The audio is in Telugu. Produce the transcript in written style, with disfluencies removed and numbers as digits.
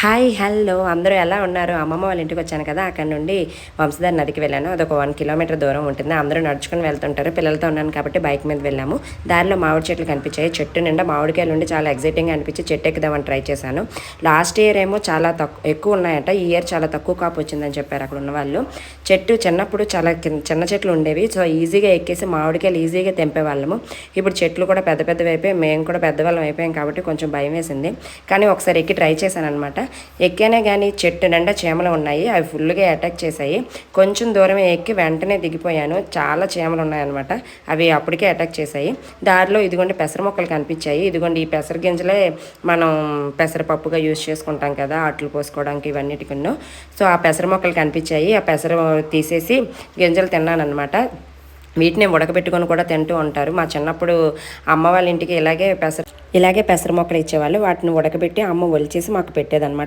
హాయ్ హలో అందరూ ఎలా ఉన్నారు? అమ్మమ్మ వాళ్ళ ఇంటికి వచ్చాను కదా, అక్కడ నుండి వంశధార నదికి వెళ్ళాను. అదొక 1 కిలోమీటర్ దూరం ఉంటుంది. అందరూ నడుచుకుని వెళ్తుంటారు. పిల్లలతో ఉన్నాను కాబట్టి బైక్ మీద వెళ్ళాము. దారిలో మామిడి చెట్లు కనిపించాయి. చెట్టు నిండా మామిడికాయలు ఉండి చాలా ఎగ్జైటింగ్గా అనిపించి చెట్టు ఎక్కుదామని ట్రై చేశాను. లాస్ట్ ఇయర్ ఏమో చాలా ఎక్కువ ఉన్నాయంట, ఈ ఇయర్ చాలా తక్కువ కాపు వచ్చిందని చెప్పారు అక్కడ ఉన్న వాళ్ళు. చెట్టు చిన్నప్పుడు చాలా చిన్న చెట్లు ఉండేవి, సో ఈజీగా ఎక్కేసి మామిడికాయలు ఈజీగా తెంపేవాళ్ళము. ఇప్పుడు చెట్లు కూడా పెద్ద పెద్దవి అయిపోయి మేము కూడా పెద్దవాళ్ళం అయిపోయాం కాబట్టి కొంచెం భయం వేసింది. కానీ ఒకసారి ఎక్కి ట్రై చేశాను అనమాట. ఎక్కానే కానీ చెట్టు నిండా చీమలు ఉన్నాయి, అవి ఫుల్గా అటాక్ చేశాయి. కొంచెం దూరమే ఎక్కి వెంటనే దిగిపోయాను. చాలా చీమలు ఉన్నాయన్నమాట, అవి అప్పటికే అటాక్ చేశాయి. దారిలో ఇదిగోండి పెసర మొక్కలు కనిపించాయి. ఇదిగోండి ఈ పెసర గింజలే మనం పెసరపప్పుగా యూజ్ చేసుకుంటాం కదా అట్లు పోసుకోవడానికి ఇవన్నిటికన్నా. సో ఆ పెసర మొక్కలు కనిపించాయి. ఆ పెసర తీసేసి గింజలు తిన్నాను అనమాట. వీటిని ఉడకబెట్టుకొని కూడా తింటూ ఉంటారు. మా చిన్నప్పుడు అమ్మ వాళ్ళ ఇంటికి ఇలాగే పెసర మొక్కలు ఇచ్చేవాళ్ళు. వాటిని ఉడకబెట్టి అమ్మ ఒలిచేసి మాకు పెట్టేదన్నమాట.